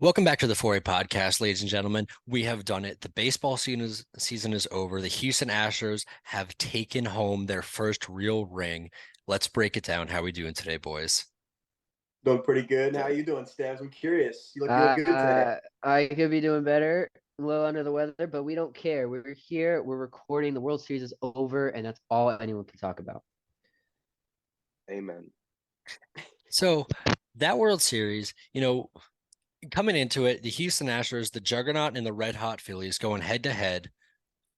Welcome back to the 4A podcast, ladies and gentlemen. We have done it. The baseball season is over. The Houston Astros have taken home their first real ring. Let's break it down. How we doing today, boys? Doing pretty good. How you doing, Stabs? I'm curious. You look good today. I could be doing better, a little under the weather, but we don't care. We're here, we're recording. The World Series is over, and that's all anyone can talk about. Amen. So that World Series, coming into it, the Houston Astros, the juggernaut, and the red hot Phillies going head to head.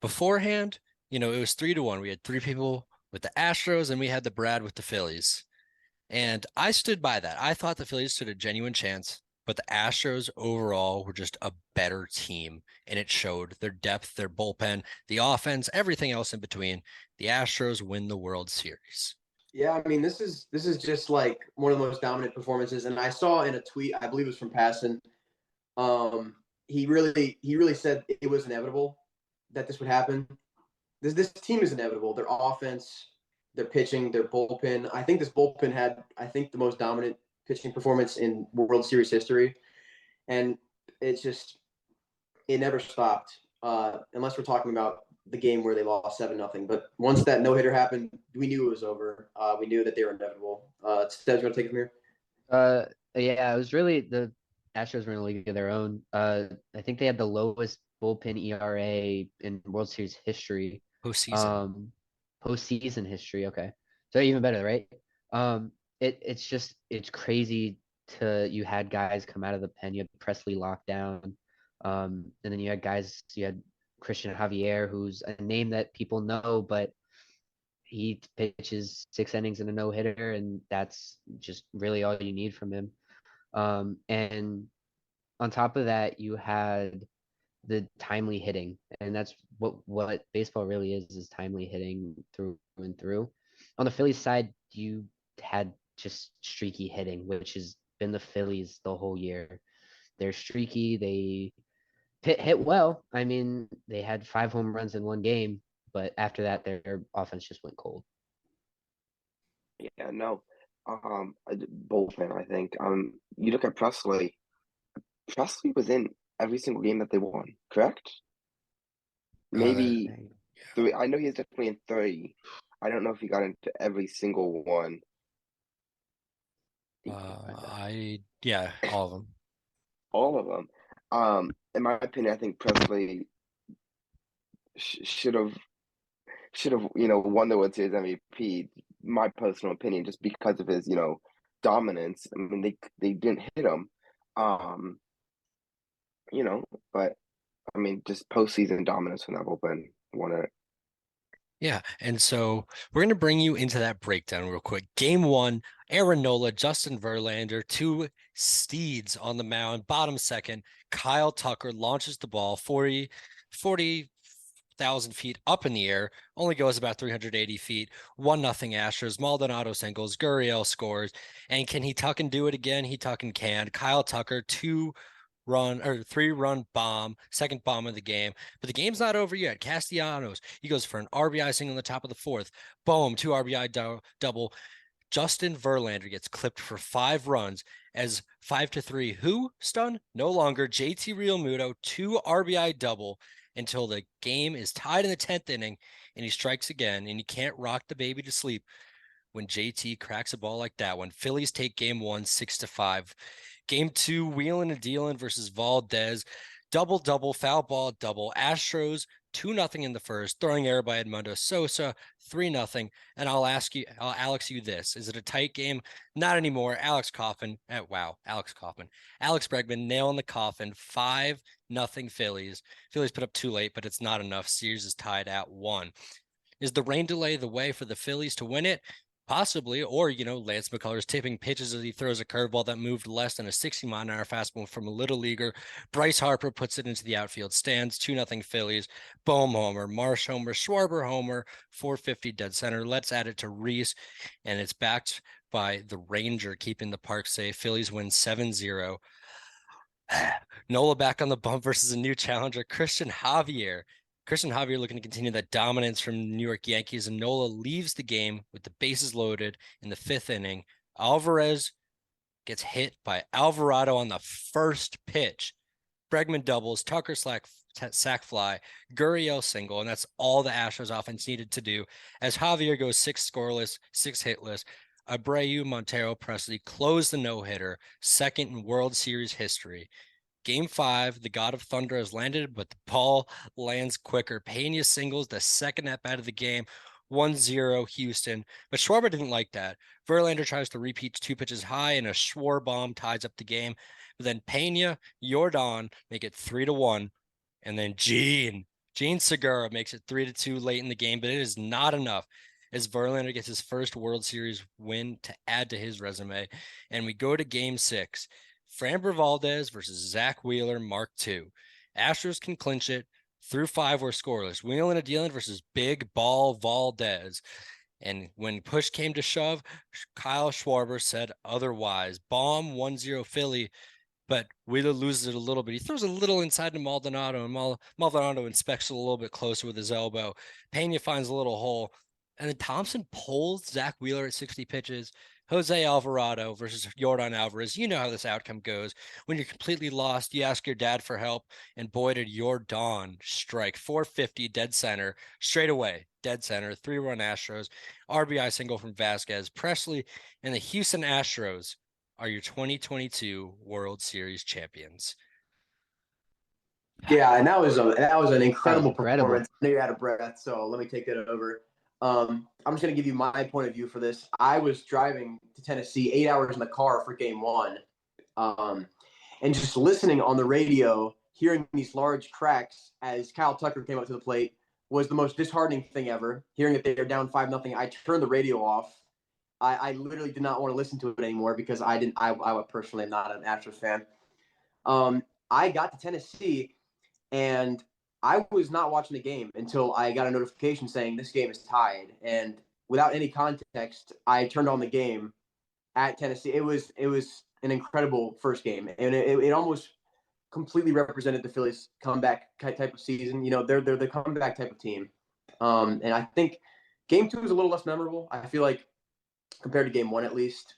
Beforehand, it was 3-1. We had three people with the Astros, and we had the Brad with the Phillies. And I stood by that. I thought the Phillies stood a genuine chance, but the Astros overall were just a better team. And it showed their depth, their bullpen, the offense, everything else in between. The Astros win the World Series. Yeah, I mean, this is just like one of the most dominant performances. And I saw in a tweet, I believe it was from Passon, he really said it was inevitable that this would happen. This team is inevitable. Their offense, their pitching, their bullpen. I think this bullpen had, the most dominant pitching performance in World Series history. And it's just, it never stopped, unless we're talking about the game where they lost 7-0. But once that no-hitter happened, we knew it was over. We knew that they were inevitable. Steph, you want to take it from here? Yeah, it was really the Astros were in a league of their own. I think they had the lowest bullpen ERA in World Series history. Postseason. Postseason history. Okay, so even better, right? It's crazy you had guys come out of the pen. You had Presley locked down, and then you had Christian Javier, who's a name that people know, but he pitches 6 innings and a no-hitter, and that's just really all you need from him. And on top of that, you had the timely hitting, and that's what baseball really is timely hitting through and through. On the Phillies side, you had just streaky hitting, which has been the Phillies the whole year. They're streaky. They hit well. I mean, they had 5 home runs in one game, but after that, their offense just went cold. Yeah, no. Bullpen, I think. You look at Presley. Presley was in every single game that they won, correct? Maybe three. I know he was definitely in three. I don't know if he got into every single one. Yeah, all of them. All of them. In my opinion, I think Presley should have won the World Series MVP. My personal opinion, just because of his dominance. I mean, they didn't hit him, but I mean, just postseason dominance from that bullpen won it. Yeah, and so we're going to bring you into that breakdown real quick. Game 1, Aaron Nola, Justin Verlander, two steeds on the mound. Bottom second, Kyle Tucker launches the ball 40,000 feet up in the air, only goes about 380 feet. 1-0 Astros. Maldonado singles, Gurriel scores, and can he tuck and do it again? He tuck and can. Kyle Tucker, 3-run bomb, second bomb of the game. But the game's not over yet. Castellanos, he goes for an RBI single in the top of the fourth. Boom, 2 RBI double. Justin Verlander gets clipped for 5 runs as 5-3. Who stun? No longer. JT Realmuto, 2 RBI double until the game is tied in the 10th inning, and he strikes again, and you can't rock the baby to sleep when JT cracks a ball like that one. Phillies take game 1, 6-5. Game 2, wheeling and dealing versus Valdez. Double, foul ball, double. Astros, 2-0 in the first, throwing error by Edmundo Sosa, 3-0. And I'll Alex you this. Is it a tight game? Not anymore. Alex Bregman nailing the coffin, 5-0 Phillies. Phillies put up 2 late, but it's not enough. Series is tied at 1. Is the rain delay the way for the Phillies to win it? Possibly, or, Lance McCullers tipping pitches as he throws a curveball that moved less than a 60-mile-an-hour fastball from a little leaguer. Bryce Harper puts it into the outfield stands, 2-0 Phillies. Bohm homer, Marsh homer, Schwarber homer, 450 dead center. Let's add it to Reese, and it's backed by the Ranger keeping the park safe. Phillies win 7-0. Nola back on the bump versus a new challenger, Christian Javier. Christian Javier looking to continue that dominance from the New York Yankees, and Nola leaves the game with the bases loaded in the 5th inning. Alvarez gets hit by Alvarado on the first pitch. Bregman doubles, Tucker sack fly, Gurriel single, and that's all the Astros offense needed to do as Javier goes 6 scoreless, 6 hitless. Abreu, Montero, Presley close the no-hitter, second in World Series history. Game 5, the God of Thunder has landed, but the ball lands quicker. Pena singles the second at bat of the game, 1-0 Houston. But Schwarber didn't like that. Verlander tries to repeat 2 pitches high, and a Schwarber bomb ties up the game. But then Pena, Jordan make it 3-1. And then Gene Segura makes it 3-2 late in the game, but it is not enough as Verlander gets his first World Series win to add to his resume. And we go to Game 6. Framber Valdez versus Zach Wheeler, Mark II. Astros can clinch it. Through 5 were scoreless. Wheeler and Dealing versus Big Ball Valdez. And when push came to shove, Kyle Schwarber said otherwise. Bomb 1-0 Philly, but Wheeler loses it a little bit. He throws a little inside to Maldonado, and Maldonado inspects it a little bit closer with his elbow. Pena finds a little hole, and then Thompson pulls Zach Wheeler at 60 pitches. Jose Alvarado versus Jordan Alvarez. You know how this outcome goes. When you're completely lost, you ask your dad for help, and boy, did Jordan strike 450 dead center straight away. Dead center, 3-run Astros, RBI single from Vasquez. Presley and the Houston Astros are your 2022 World Series champions. Yeah, and that was an incredible incredible. performance. I know you're out of breath, so let me take that over. I'm just gonna give you my point of view for this. I was driving to Tennessee, 8 hours in the car for Game 1, and just listening on the radio, hearing these large cracks as Kyle Tucker came up to the plate was the most disheartening thing ever. Hearing that they were down 5-0, I turned the radio off. I literally did not want to listen to it anymore because I personally am not an Astros fan. I got to Tennessee and I was not watching the game until I got a notification saying this game is tied. And without any context, I turned on the game at Tennessee. It was an incredible first game, and it almost completely represented the Phillies' comeback type of season. You know, they're the comeback type of team. And I think Game 2 is a little less memorable. I feel like compared to Game 1 at least.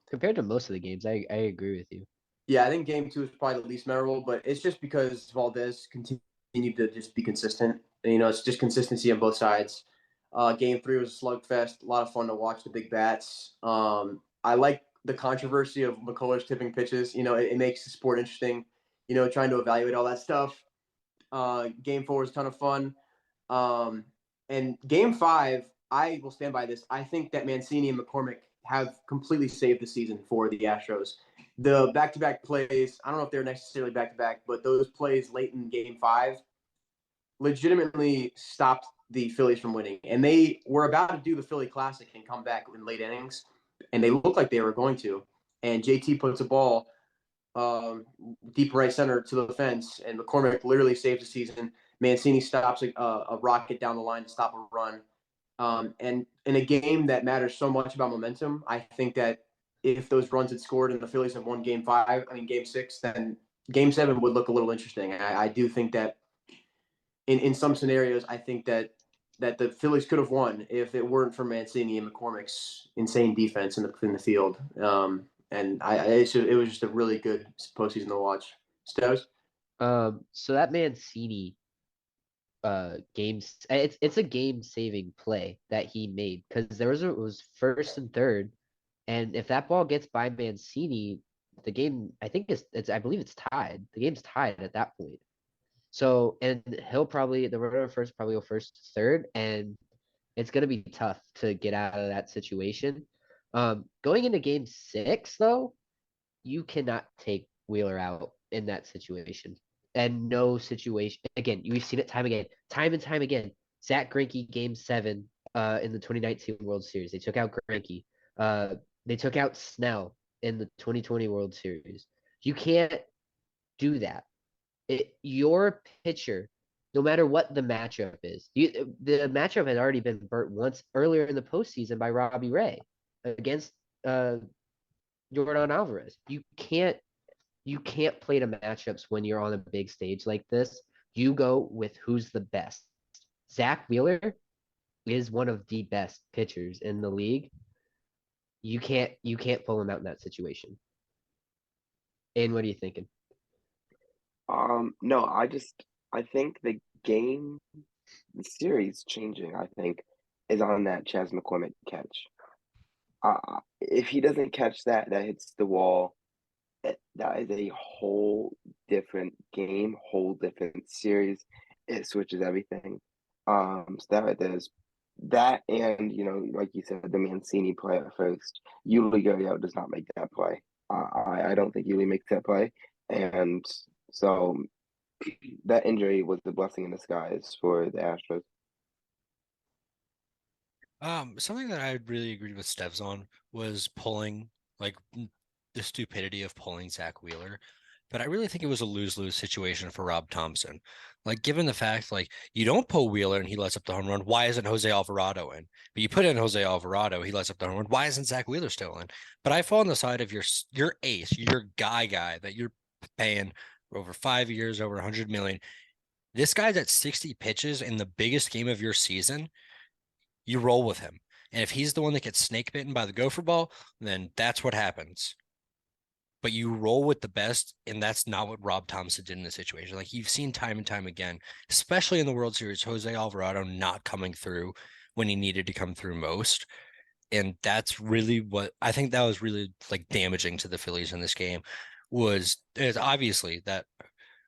Compared to most of the games, I agree with you. Yeah, I think Game 2 is probably the least memorable, but it's just because Valdez continued to just be consistent. And, you know, it's just consistency on both sides. Game 3 was a slugfest, a lot of fun to watch the big bats. I like the controversy of McCullers tipping pitches. You know, it makes the sport interesting, you know, trying to evaluate all that stuff. Game 4 was a ton of fun. And Game 5, I will stand by this. I think that Mancini and McCormick have completely saved the season for the Astros. The back-to-back plays, I don't know if they're necessarily back-to-back, but those plays late in Game 5 legitimately stopped the Phillies from winning. And they were about to do the Philly Classic and come back in late innings, and they looked like they were going to. And JT puts a ball deep right center to the fence, and McCormick literally saves the season. Mancini stops a rocket down the line to stop a run. And in a game that matters so much about momentum, I think that if those runs had scored and the Phillies had won Game 6, then Game 7 would look a little interesting. I do think that in some scenarios, I think that the Phillies could have won if it weren't for Mancini and McCormick's insane defense in the field. And it was just a really good postseason to watch. Stows? So that Mancini games, it's a game saving play that he made because it was first and third, and if that ball gets by Mancini, the game I believe it's tied. The game's tied at that point. So and he'll probably the runner first probably go first third, and it's gonna be tough to get out of that situation. Going into Game 6 though, you cannot take Wheeler out in that situation. And no situation again, we've seen it time and time again. Zach Greinke Game 7 in the 2019 World Series. They took out Greinke. They took out Snell in the 2020 World Series. You can't do that. Your pitcher, no matter what the matchup is, the matchup had already been burnt once earlier in the postseason by Robbie Ray against Jordan Alvarez. You can't play the matchups when you're on a big stage like this. You go with who's the best. Zach Wheeler is one of the best pitchers in the league. You can't pull him out in that situation. And what are you thinking? No, I think the series changing, I think, is on that Chas McCormick catch. If he doesn't catch that, that hits the wall. That is a whole different game, whole different series. It switches everything. So that right there is that, and like you said, the Mancini play at first. Yuli Gurriel does not make that play. I don't think Yuli makes that play, and so that injury was the blessing in disguise for the Astros. Something that I really agreed with Stevs on was pulling, like the stupidity of pulling Zach Wheeler. But I really think it was a lose-lose situation for Rob Thompson. Like, given the fact, like, you don't pull Wheeler and he lets up the home run, why isn't Jose Alvarado in? But you put in Jose Alvarado, he lets up the home run. Why isn't Zach Wheeler still in? But I fall on the side of your ace, your guy that you're paying for over 5 years, over 100 million. This guy's at 60 pitches in the biggest game of your season. You roll with him. And if he's the one that gets snake bitten by the gopher ball, then that's what happens. But you roll with the best, and that's not what Rob Thompson did in this situation. Like you've seen time and time again, especially in the World Series, Jose Alvarado not coming through when he needed to come through most. And that's really what I think that was really like damaging to the Phillies in this game was obviously that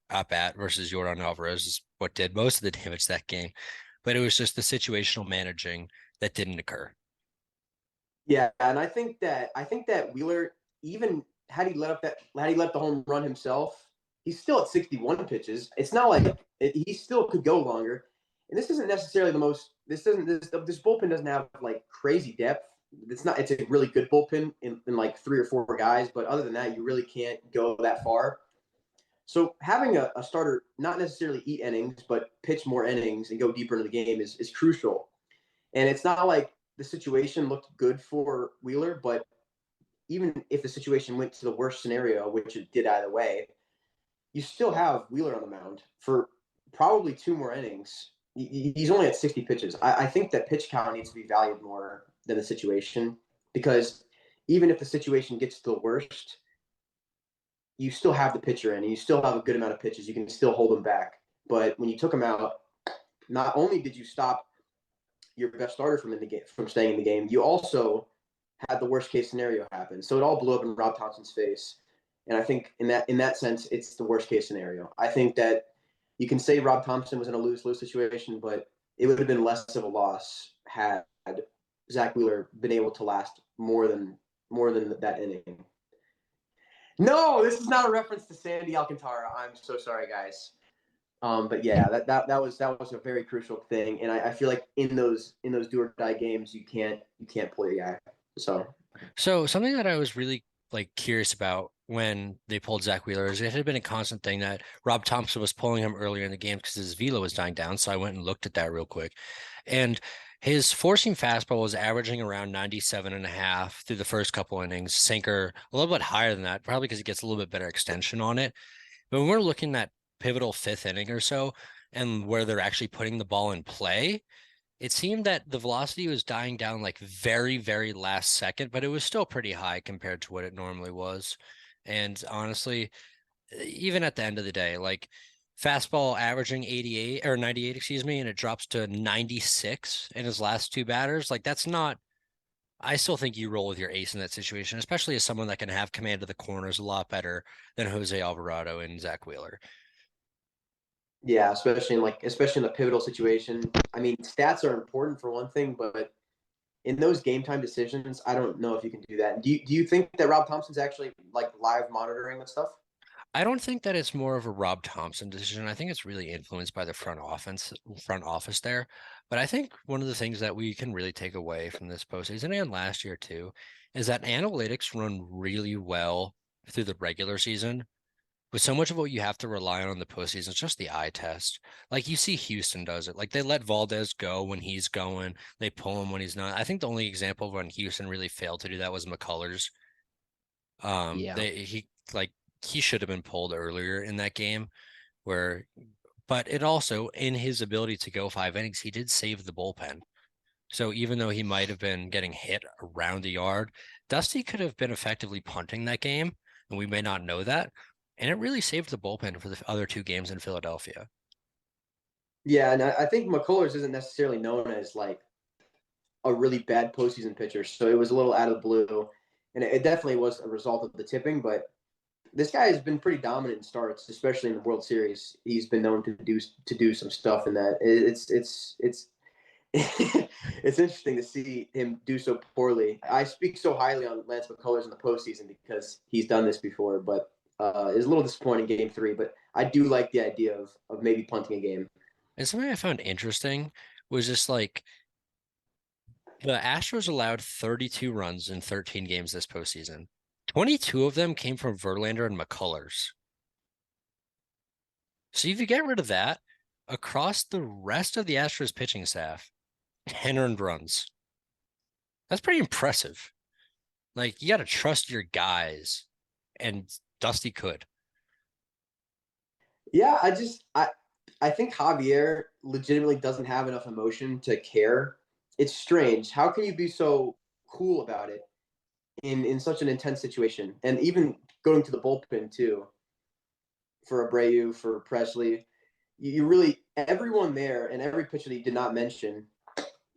at bat versus Jordan Alvarez is what did most of the damage that game. But it was just the situational managing that didn't occur. Yeah, and I think that Wheeler, even had he let the home run himself, he's still at 61 pitches. It's not like he still could go longer. And this isn't necessarily the most. This bullpen doesn't have like crazy depth. It's a really good bullpen in like 3 or 4 guys, but other than that, you really can't go that far. So having a starter not necessarily eat innings, but pitch more innings and go deeper into the game is crucial. And it's not like the situation looked good for Wheeler, but even if the situation went to the worst scenario, which it did either way, you still have Wheeler on the mound for probably 2 more innings. He's only at 60 pitches. I think that pitch count needs to be valued more than the situation because even if the situation gets to the worst, you still have the pitcher in and you still have a good amount of pitches. You can still hold them back. But when you took him out, not only did you stop your best starter from staying in the game, you also had the worst case scenario happen. So it all blew up in Rob Thompson's face. And I think in that sense, it's the worst case scenario. I think that you can say Rob Thompson was in a lose-lose situation, but it would have been less of a loss had Zach Wheeler been able to last more than that inning. No, this is not a reference to Sandy Alcantara. I'm so sorry, guys. But yeah, that was a very crucial thing, and I feel like in those do or die games, you can't pull your guy. So something that I was really like curious about when they pulled Zach Wheeler is it had been a constant thing that Rob Thompson was pulling him earlier in the game because his velo was dying down. So I went and looked at that real quick. And his four-seam fastball was averaging around 97.5 through the first couple innings. Sinker a little bit higher than that, probably because he gets a little bit better extension on it. But when we're looking at pivotal fifth inning or so, and where they're actually putting the ball in play, it seemed that the velocity was dying down like very, very last second, but it was still pretty high compared to what it normally was. And honestly, even at the end of the day, like fastball averaging 88 or 98, excuse me, and it drops to 96 in his last 2 batters. Like that's not, I still think you roll with your ace in that situation, especially as someone that can have command of the corners a lot better than Jose Alvarado and Zach Wheeler. Yeah, especially in the pivotal situation. I mean, stats are important for one thing, but in those game time decisions, I don't know if you can do that. Do you think that Rob Thompson's actually like live monitoring that stuff? I don't think that it's more of a Rob Thompson decision. I think it's really influenced by the front office there. But I think one of the things that we can really take away from this postseason and last year too is that analytics run really well through the regular season. But so much of what you have to rely on in the postseason is just the eye test. Like you see Houston does it. Like they let Valdez go when he's going. They pull him when he's not. I think the only example of when Houston really failed to do that was McCullers. Yeah. He should have been pulled earlier in that game but it also in his ability to go 5 innings, he did save the bullpen. So even though he might have been getting hit around the yard, Dusty could have been effectively punting that game and we may not know that. And it really saved the bullpen for the other two games in Philadelphia. Yeah, and I think McCullers isn't necessarily known as like a really bad postseason pitcher, so it was a little out of the blue, and it definitely was a result of the tipping. But this guy has been pretty dominant in starts, especially in the World Series. He's been known to do some stuff in that. It's it's interesting to see him do so poorly. I speak so highly on Lance McCullers in the postseason because he's done this before, but it's a little disappointing game 3. But I do like the idea of maybe punting a game. And something I found interesting was just like the Astros allowed 32 runs in 13 games this postseason. 22 of them came from Verlander and McCullers. So if you get rid of that, across the rest of the Astros pitching staff, 10 earned runs. That's pretty impressive. Like, you got to trust your guys, and Dusty could. Yeah, I think Javier legitimately doesn't have enough emotion to care. It's strange. How can you be so cool about it in such an intense situation? And even going to the bullpen too, for Abreu, for Presley, you really everyone there and every pitcher that you did not mention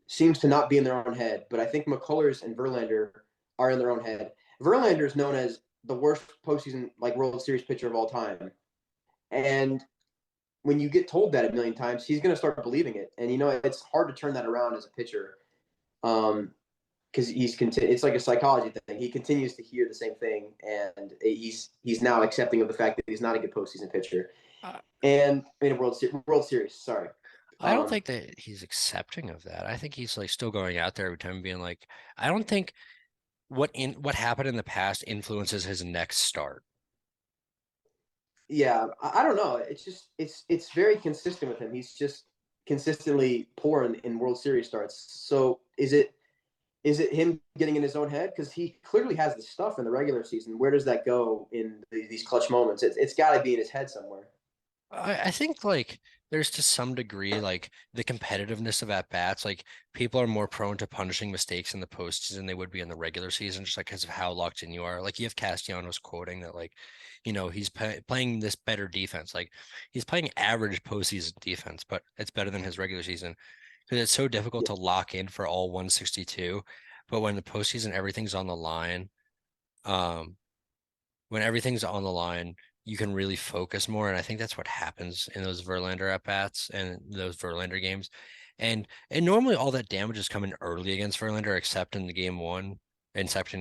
seems to not be in their own head. But I think McCullers and Verlander are in their own head. Verlander is known as the worst postseason like World Series pitcher of all time, and when you get told that a million times, he's going to start believing it. And it's hard to turn that around as a pitcher, because it's like a psychology thing. He continues to hear the same thing, and he's now accepting of the fact that he's not a good postseason pitcher. And in a World Series, sorry. I don't think that he's accepting of that. I think he's like still going out there every time being like, I don't think what happened in the past influences his next start. Yeah, I don't know. It's just it's very consistent with him. He's just consistently poor in World Series starts. So is it him getting in his own head? Because he clearly has the stuff in the regular season. Where does that go in these clutch moments? It's got to be in his head somewhere. I think like there's to some degree like the competitiveness of at bats. Like people are more prone to punishing mistakes in the postseason than they would be in the regular season, just like because of how locked in you are. Like you have Castellanos quoting that like, he's playing this better defense. Like he's playing average postseason defense, but it's better than his regular season because it's so difficult Yeah. to lock in for all 162. But when the postseason everything's on the line, um, when everything's on the line, you can really focus more. And I think that's what happens in those Verlander at bats and those Verlander games. And normally all that damage is coming early against Verlander, except in the game one, except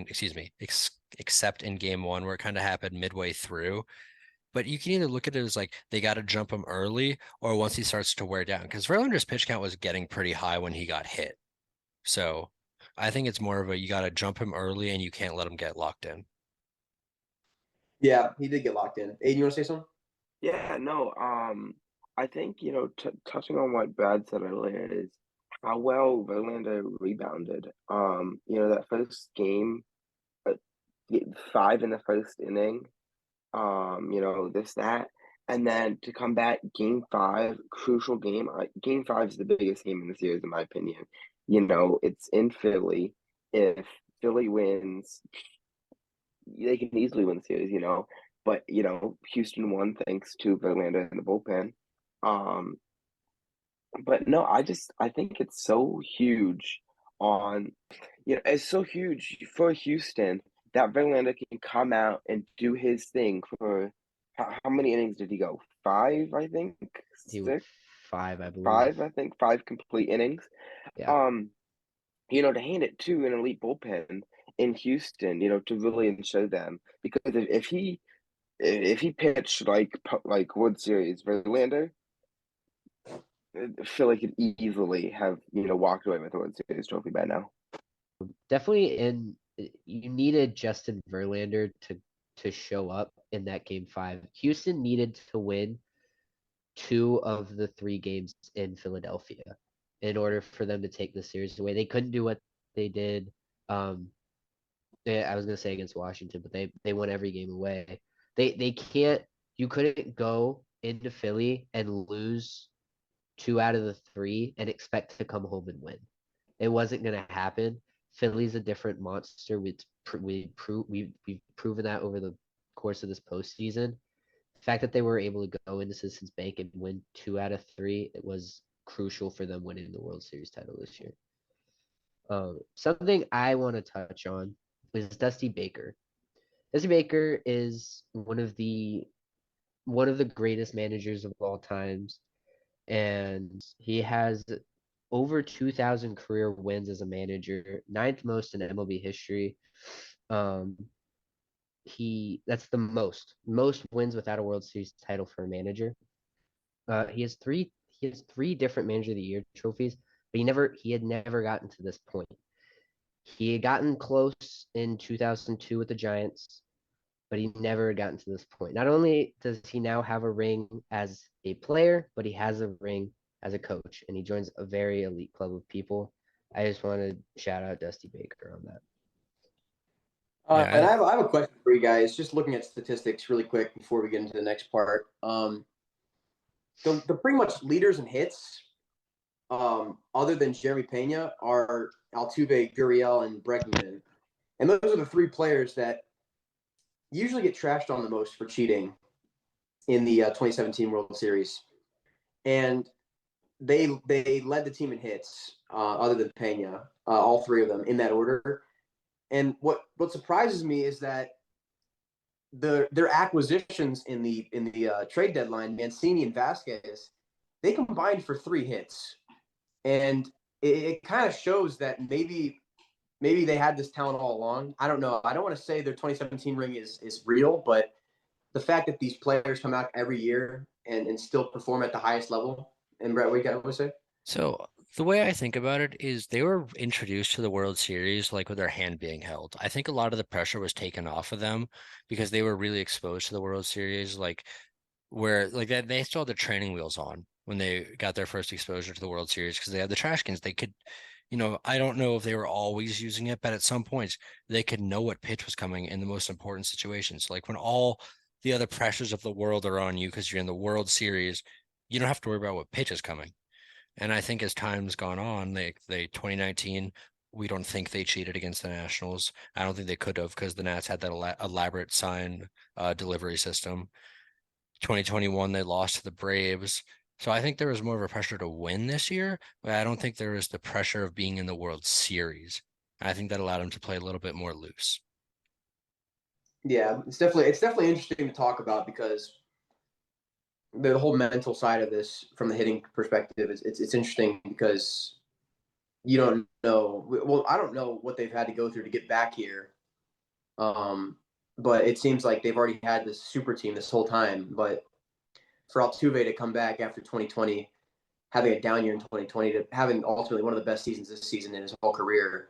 in game one where it kind of happened midway through. But you can either look at it as like they got to jump him early or once he starts to wear down, because Verlander's pitch count was getting pretty high when he got hit. So I think it's more of a you got to jump him early and you can't let him get locked in. Yeah, he did get locked in. Aiden, you want to say something? Yeah, no, I think, touching on what Brad said earlier is how well Verlander rebounded. That first game, uh, 5 in the first inning, this, that, and then to come back game 5, crucial game. Game 5 is the biggest game in the series, in my opinion. It's in Philly. If Philly wins, they can easily win the series. But Houston won thanks to Verlander and the bullpen. But no, I think it's so huge it's so huge for Houston that Verlander can come out and do his thing for how many innings did he go? 5, I think. He was 6, 5, I believe. 5, I think. 5 complete innings. Yeah. To hand it to an elite bullpen in Houston, to really show them, because if he pitched like World Series, Verlander, I feel like could easily have walked away with the World Series trophy by now. Definitely you needed Justin Verlander to show up in that game 5. Houston needed to win 2 of the 3 games in Philadelphia in order for them to take the series away. They couldn't do what they did. I was gonna say against Washington, but they won every game away. They can't. You couldn't go into Philly and lose 2 out of the 3 and expect to come home and win. It wasn't gonna happen. Philly's a different monster. We've proven that over the course of this postseason. The fact that they were able to go into Citizens Bank and win 2 out of 3, it was crucial for them winning the World Series title this year. Something I want to touch on is Dusty Baker. Dusty Baker is one of the greatest managers of all times, and he has over 2,000 career wins as a manager, 9th most in MLB history. That's the most wins without a World Series title for a manager. He has three different Manager of the Year trophies, but he had never gotten to this point. He had gotten close in 2002 with the Giants, but he never had gotten to this point. Not only does he now have a ring as a player, but he has a ring as a coach, and he joins a very elite club of people. I just want to shout out Dusty Baker on that. And I have a question for you guys. Just looking at statistics really quick before we get into the next part. The pretty much leaders in hits, other than Jeremy Pena, are Altuve, Gurriel, and Bregman. And those are the 3 players that usually get trashed on the most for cheating in the 2017 World Series. And they led the team in hits, other than Pena, all 3 of them in that order. And what surprises me is that their acquisitions in the trade deadline, Mancini and Vasquez, they combined for 3 hits, and it kind of shows that maybe they had this talent all along. I don't know. I don't want to say their 2017 ring is real, but the fact that these players come out every year and still perform at the highest level. And Brett, what you got to say? So the way I think about it is they were introduced to the World Series like with their hand being held. I think a lot of the pressure was taken off of them because they were really exposed to the World Series, like where like they still had their training wheels on when they got their first exposure to the World Series because they had the trash cans. They could, I don't know if they were always using it, but at some points they could know what pitch was coming in the most important situations. Like when all the other pressures of the world are on you because you're in the World Series, you don't have to worry about what pitch is coming. And I think as time's gone on, they 2019, we don't think they cheated against the Nationals. I don't think they could have because the Nats had that elaborate sign delivery system. 2021, they lost to the Braves. So I think there was more of a pressure to win this year, but I don't think there was the pressure of being in the World Series. I think that allowed them to play a little bit more loose. Yeah, it's definitely interesting to talk about because the whole mental side of this from the hitting perspective is it's interesting because you don't know. Well, I don't know what they've had to go through to get back here. But it seems like they've already had this super team this whole time. But for Altuve to come back after 2020, having a down year in 2020, to having ultimately one of the best seasons this season in his whole career,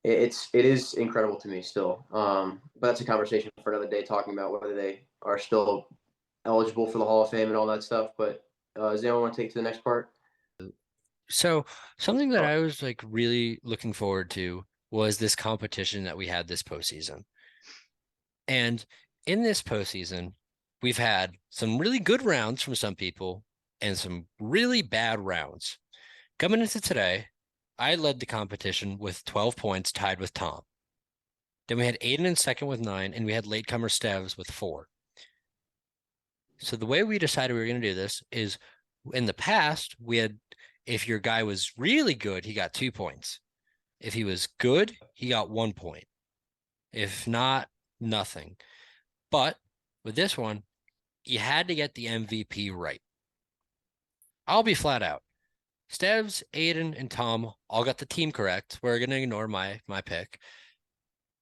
it is incredible to me still. But that's a conversation for another day, talking about whether they are still eligible for the Hall of Fame and all that stuff. But does anyone want to take to the next part? So something that I was like really looking forward to was this competition that we had this postseason. And in this postseason, we've had some really good rounds from some people and some really bad rounds. Coming into today, I led the competition with 12 points, tied with Tom. Then we had Aiden in second with 9, and we had latecomer Steves with 4. So the way we decided we were going to do this is in the past, we had, if your guy was really good, he got 2 points. If he was good, he got 1 point. If not, nothing. But with this one, you had to get the MVP right. I'll be flat out. Steves, Aiden, and Tom all got the team correct. We're going to ignore my pick.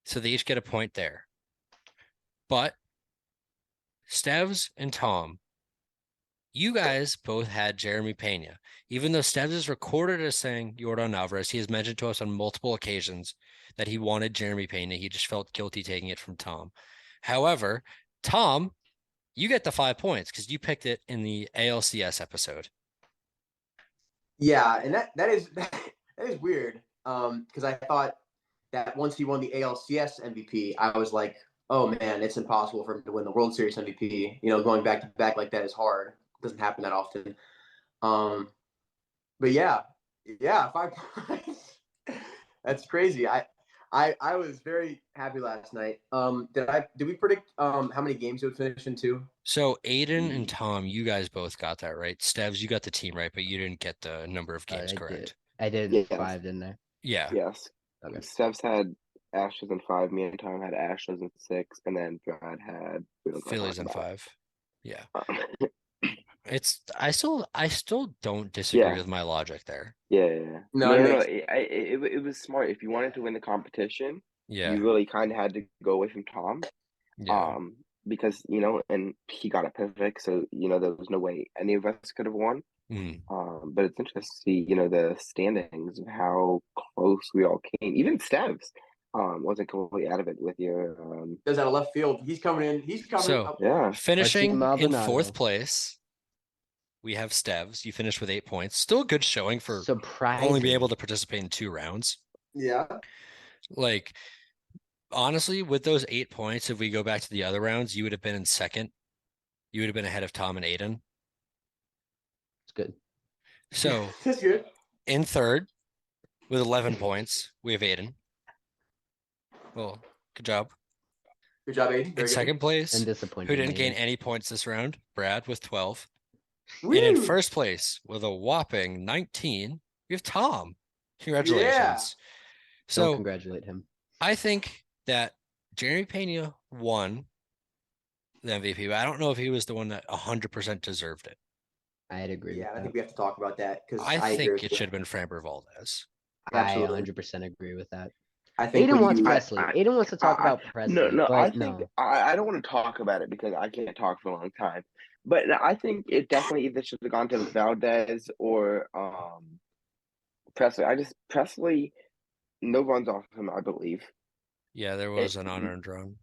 So they each get a point there. But Steves and Tom, you guys both had Jeremy Pena. Even though Steves is recorded as saying Yordan Alvarez, he has mentioned to us on multiple occasions that he wanted Jeremy Pena. He just felt guilty taking it from Tom. However, Tom, you get the 5 points because you picked it in the ALCS episode. Yeah, and that is weird. Because I thought that once he won the ALCS MVP, I was like, oh man, it's impossible for him to win the World Series MVP. Going back to back like that is hard. It doesn't happen that often. But yeah, 5 points. That's crazy. I was very happy last night. Did we predict how many games it would finish in two? So Aiden and Tom, you guys both got that right. Stevs, you got the team right, but you didn't get the number of games I correct. did. I did Yes. 5, didn't I? Yeah. Yes. Okay. Steph's had Astros in 5. Me and Tom had Astros in 6, and then Brad had Phillies in 5. Yeah. Um, I still don't disagree Yeah. with my logic there. yeah. No, No. it makes It was smart. If you wanted to win the competition, Yeah. you really kind of had to go away from Tom. Yeah. Because and he got it perfect, so there was no way any of us could have won. Mm. But it's interesting to see the standings of how close we all came. Even Stevs wasn't completely out of it with your does out of left field. He's coming in. He's coming So- up. yeah. Finishing in Maldonado. 4th place, we have Stevs. You finished with 8 points. Still a good showing for Surprising. only being able to participate in 2 rounds. Yeah. Like, honestly, with those 8 points, if we go back to the other rounds, you would have been in 2nd. You would have been ahead of Tom and Aiden. It's good. So That's good. in 3rd with 11 points, we have Aiden. Well, good job. Good job, Aiden. In Very good. 2nd place, And disappointed. who didn't gain Aiden. any points this round, Brad with 12. Woo! And in 1st place with a whopping 19, we have Tom. Congratulations. Yeah. Don't So congratulate him. I think that Jeremy Pena won the MVP, but I don't know if he was the one that 100% deserved it. I'd agree Yeah, with I that. think we have to talk about that because I agree think with it you. should have been Framber Valdez. I Absolutely. 100% agree with that. I think Aiden when wants you- Presley. Aiden wants to talk I- about Presley. No, but I think no. I don't want to talk about it because I can't talk for a long time. But I think it definitely either should have gone to Valdez or Presley. Presley, no runs off him, I believe. Yeah, there was an unearned run.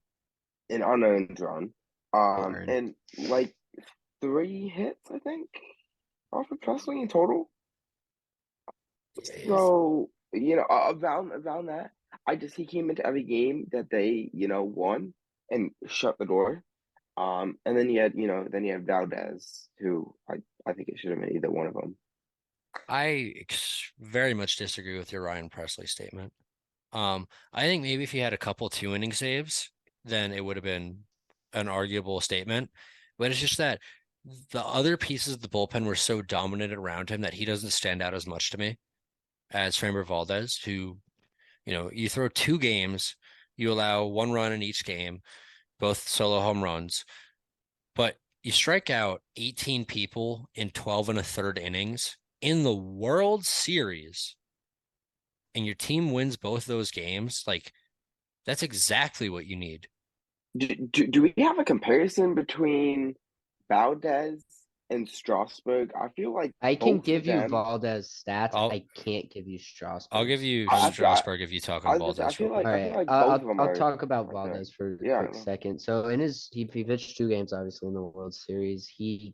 An unearned run. Unearned. And like 3 hits, I think, off of Presley in total. So around that, he came into every game that they won and shut the door. And then you had Valdez, who I think it should have been either one of them. I very much disagree with your Ryan Presley statement. I think maybe if he had a couple 2-inning saves, then it would have been an arguable statement. But it's just that the other pieces of the bullpen were so dominant around him that he doesn't stand out as much to me as Framber Valdez, who, you throw 2 games, you allow 1 run in each game, both solo home runs, but you strike out 18 people in 12 1/3 innings in the World Series, and your team wins both those games. Like, that's exactly what you need. Do we have a comparison between Valdez and Strasburg? I feel like I can both give of you them- Valdez stats. I'll- I can't give you Strasburg. I'll give you I- Strasburg if you talk I on was gonna Valdez. say, I feel real quick. All I right, feel like both of them I'll are talk about like Valdez for a Yeah. quick second. So he pitched 2 games, obviously, in the World Series. He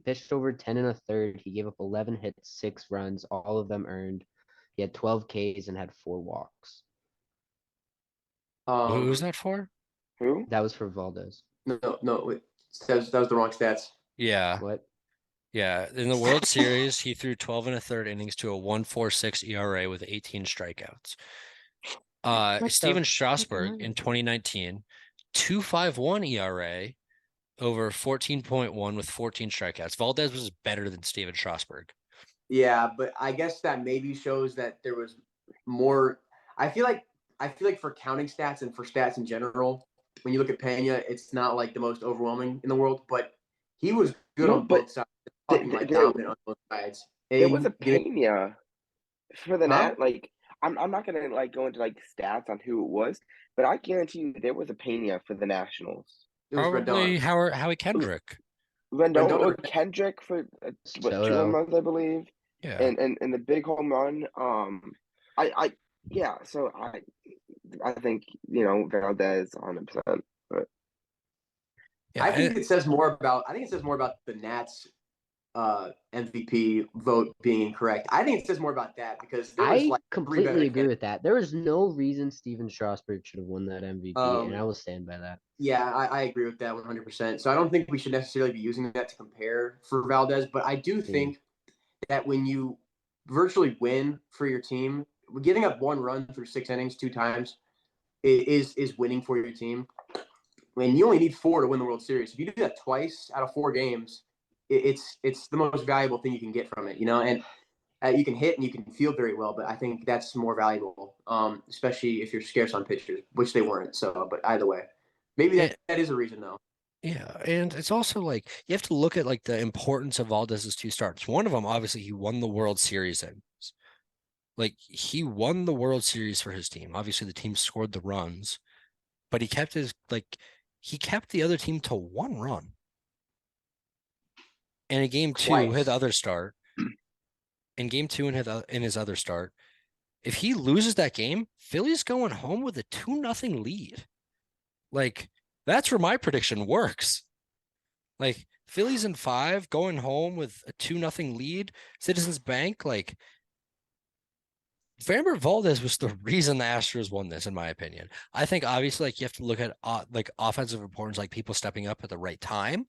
pitched over 10 1/3. He gave up 11 hits, 6 runs, all of them earned. He had 12 Ks and had 4 walks. Who was that for? Who? That was for Valdez. No, wait. That was the wrong stats. Yeah. What? Yeah. In the World Series, he threw 12 1/3 innings to a 1.46 ERA with 18 strikeouts. Steven Strasburg in 2019, 2.51 ERA over 14.1 with 14 strikeouts. Valdez was better than Steven Strasburg. Yeah, but I guess that maybe shows that there was more. I feel like for counting stats and for stats in general, when you look at Pena, it's not like the most overwhelming in the world, but he was good No, on but both sides. Fucking like there- dominant on both sides. There was a Aiden, get it? Pena for the Huh? Nat. Like I'm not gonna go into stats on who it was, but I guarantee you there was a Pena for the Nationals. It was Probably Rendon. Howie Kendrick. Rendon Rendon or or- Kendrick for 2 Soto. home runs, I believe, Yeah. and the big home run. So I think Valdez 100%. But Yeah. I think it says more about the Nats MVP vote being incorrect. I think it says more about that because there was I like completely agree with that. There was no reason Steven Strasburg should have won that MVP, and I will stand by that. Yeah, I agree with that 100%. So I don't think we should necessarily be using that to compare for Valdez, but I do think that when you virtually win for your team, giving up 1 run through 6 innings 2 times, is winning for your team. And you only need 4 to win the World Series. If you do that twice out of 4 games, it's the most valuable thing you can get from it, you know. And you can hit and you can field very well, but I think that's more valuable, especially if you're scarce on pitchers, which they weren't. So, but either way, maybe that is a reason though. Yeah, and it's also like you have to look at like the importance of Valdez's 2 starts. One of them, obviously, he won the World Series in. Like he won the World Series for his team. Obviously, the team scored the runs, but he kept the other team to 1 run. And in game 2, his other start, in game 2 in his other start, if he loses that game, Philly's going home with a 2-0 lead. Like that's where my prediction works. Like Phillies in 5 going home with a 2-0 lead, Citizens Bank, like Framber Valdez was the reason the Astros won this, in my opinion. I think obviously like you have to look at like offensive importance, like people stepping up at the right time,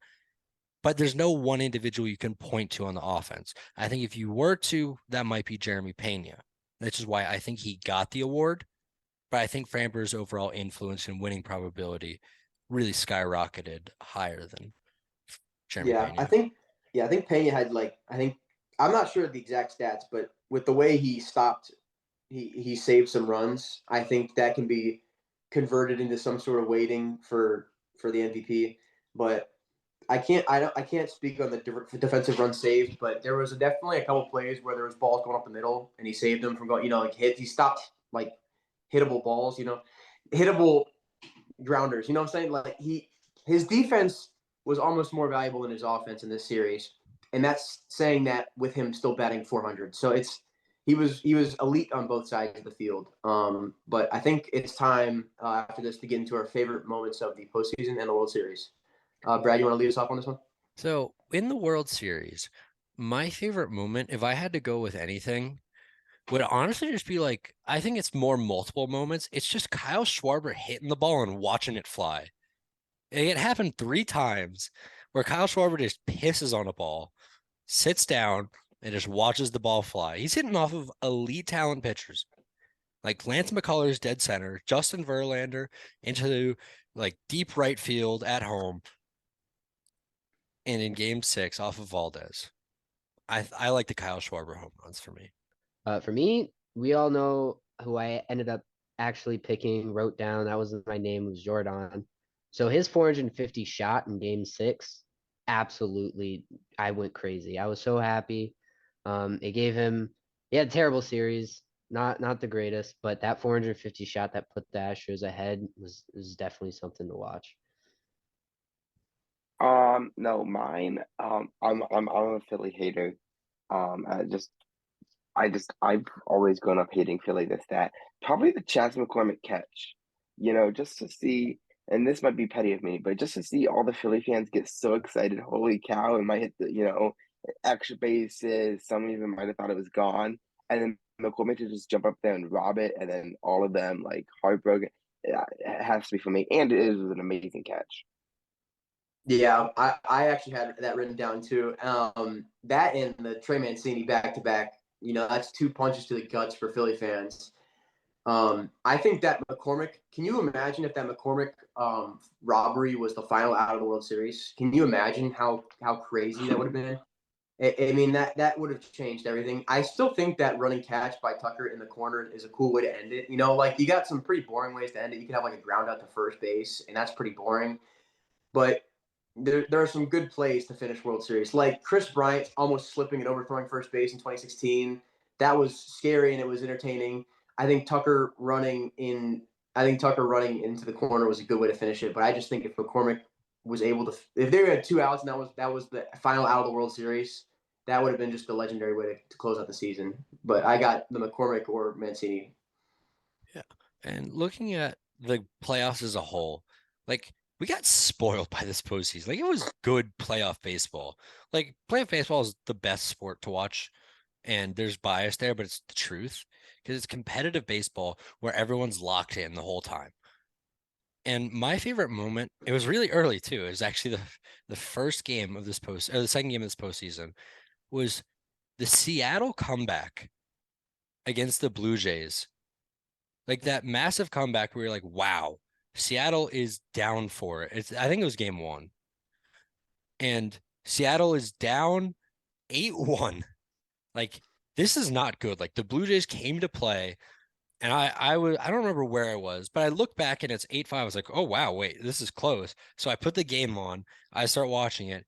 but there's no one individual you can point to on the offense. I think if you were to, that might be Jeremy Pena. Which is why I think he got the award. But I think Framber's overall influence and winning probability really skyrocketed higher than Jeremy Pena. I think Pena had I'm not sure of the exact stats, but with the way he stopped, he saved some runs. I think that can be converted into some sort of weighting for the MVP. But I can't speak on the defensive run saved, but there was definitely a couple plays where there was balls going up the middle and he saved them from going, like hits. He stopped like hittable balls, hittable grounders. You know what I'm saying? Like his defense was almost more valuable than his offense in this series, and that's saying that with him still batting 400. So he was elite on both sides of the field. But I think it's time after this to get into our favorite moments of the postseason and the World Series. Brad, you want to lead us off on this one? So in the World Series, my favorite moment, if I had to go with anything, would honestly just be like, I think it's more multiple moments. It's just Kyle Schwarber hitting the ball and watching it fly. It happened 3 times where Kyle Schwarber just pisses on a ball, sits down, and just watches the ball fly. He's hitting off of elite talent pitchers like Lance McCullers dead center, Justin Verlander into like deep right field at home, and in game 6 off of Valdez. I like the Kyle Schwarber home runs for me. For me, we all know who I ended up actually picking, wrote down. That was my name, was Jordan. So his 450 shot in game 6, absolutely, I went crazy. I was so happy. It gave him, he had a terrible series, not the greatest, but that 450 shot that put the Astros ahead was definitely something to watch. No, mine. I'm a Philly hater. I've always grown up hating Philly. That probably the Chas McCormick catch. Just to see, and this might be petty of me, but just to see all the Philly fans get so excited, holy cow, it might hit the extra bases. Some even might have thought it was gone, and then McCormick to just jump up there and rob it, and then all of them like heartbroken. It has to be for me, and it was an amazing catch. Yeah, I actually had that written down too. That and the Trey Mancini back-to-back, that's 2 punches to the guts for Philly fans. I think that McCormick, can you imagine if that McCormick robbery was the final out of the World Series? Can you imagine how crazy that would have been? I mean, that would have changed everything. I still think that running catch by Tucker in the corner is a cool way to end it. Like you got some pretty boring ways to end it. You could have like a ground out to first base, and that's pretty boring. But there are some good plays to finish World Series, like Chris Bryant almost slipping and overthrowing first base in 2016. That was scary and it was entertaining. I think Tucker running into the corner was a good way to finish it. But I just think if McCormick was able to, if they had 2 outs and that was the final out of the World Series, that would have been just a legendary way to close out the season. But I got the McCormick or Mancini. Yeah, and looking at the playoffs as a whole, like we got spoiled by this postseason. Like it was good playoff baseball. Like playoff baseball is the best sport to watch, and there's bias there, but it's the truth because it's competitive baseball where everyone's locked in the whole time. And my favorite moment, it was really early too. It was actually the first game of this the second game of this postseason, was the Seattle comeback against the Blue Jays Like that massive comeback where you're like, wow, Seattle is down for it. I think it was game 1. And Seattle is down 8-1. Like, this is not good. Like, the Blue Jays came to play, and I don't remember where I was, but I look back and it's 8-5. I was like, oh wow, wait, this is close. So I put the game on, I start watching it,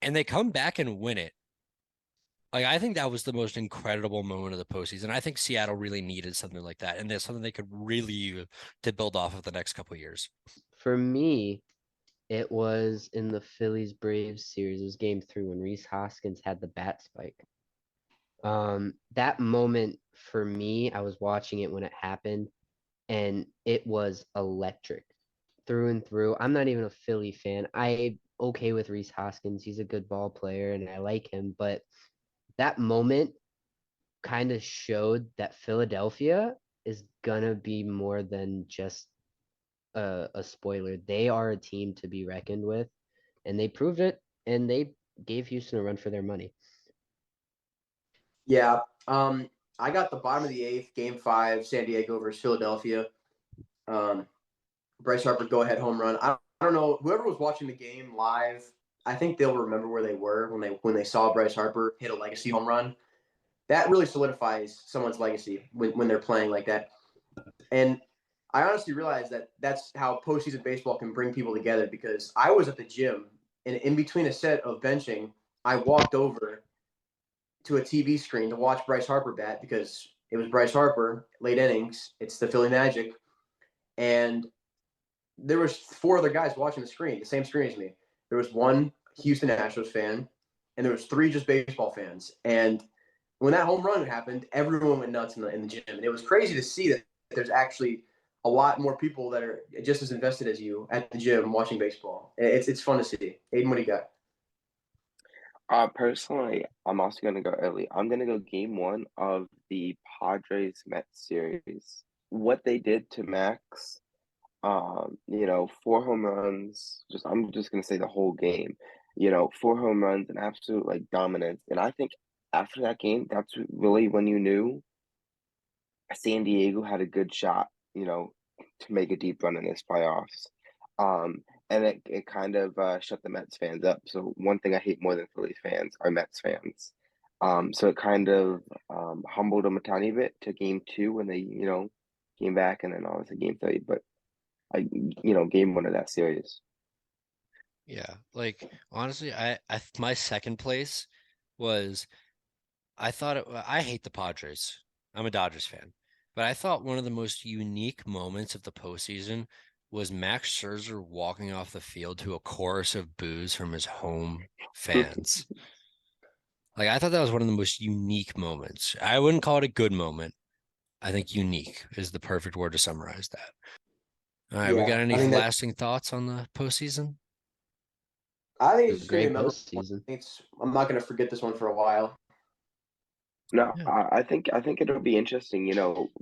and they come back and win it. Like, I think that was the most incredible moment of the postseason. I think Seattle really needed something like that, and there's something they could really use to build off of the next couple of years. For me, it was in the Phillies Braves series. It was game 3 when Rhys Hoskins had the bat spike. That moment for me, I was watching it when it happened, and it was electric through and through. I'm not even a Philly fan. I okay with Rhys Hoskins. He's a good ball player and I like him, but that moment kind of showed that Philadelphia is gonna be more than just a spoiler. They are a team to be reckoned with, and they proved it, and they gave Houston a run for their money. Yeah. I got the bottom of the 8th, game 5, San Diego versus Philadelphia. Bryce Harper go-ahead home run. I don't know. Whoever was watching the game live, I think they'll remember where they were when they saw Bryce Harper hit a legacy home run. That really solidifies someone's legacy when they're playing like that. And I honestly realized that that's how postseason baseball can bring people together, because I was at the gym, and in between a set of benching, I walked over to a TV screen to watch Bryce Harper bat, because it was Bryce Harper, late innings. It's the Philly Magic. And there was 4 other guys watching the screen, the same screen as me. There was one Houston Astros fan, and there was 3 just baseball fans. And when that home run happened, everyone went nuts in the gym. And it was crazy to see that there's actually a lot more people that are just as invested as you at the gym watching baseball. It's fun to see. Aiden, what do you got? Personally, I'm also gonna go early. I'm gonna go game 1 of the Padres Mets series. What they did to Max, 4 home runs. I'm just gonna say the whole game. 4 home runs and absolute like dominance. And I think after that game, that's really when you knew San Diego had a good shot, to make a deep run in this playoffs. And it kind of shut the Mets fans up. So one thing I hate more than Phillies fans are Mets fans. So it kind of humbled them a tiny bit to game 2 when they, came back, and then obviously game 3. But game 1 of that series. Yeah, like honestly, my second place was I hate the Padres. I'm a Dodgers fan, but I thought one of the most unique moments of the postseason was Max Scherzer walking off the field to a chorus of boos from his home fans. Like, I thought that was one of the most unique moments. I wouldn't call it a good moment. I think unique is the perfect word to summarize that. All right, we Yeah, got any I think lasting thoughts on the postseason? It it's was a just gonna be a great memorable. postseason. I'm not gonna forget this one for a while. No, Yeah. I think it'll be interesting.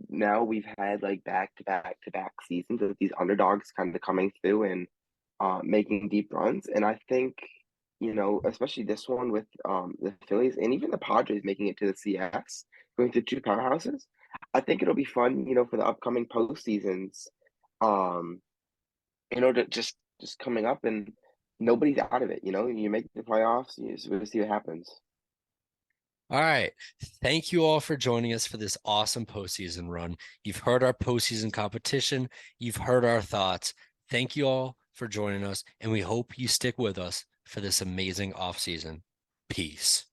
Now we've had like back to back to back seasons of these underdogs kind of coming through and making deep runs. And I think, especially this one with the Phillies and even the Padres making it to the CS, going to 2 powerhouses. I think it'll be fun, for the upcoming postseasons. Um, to just coming up, and nobody's out of it. You make the playoffs, we'll see what happens. All right. Thank you all for joining us for this awesome postseason run. You've heard our postseason competition. You've heard our thoughts. Thank you all for joining us, and we hope you stick with us for this amazing offseason. Peace.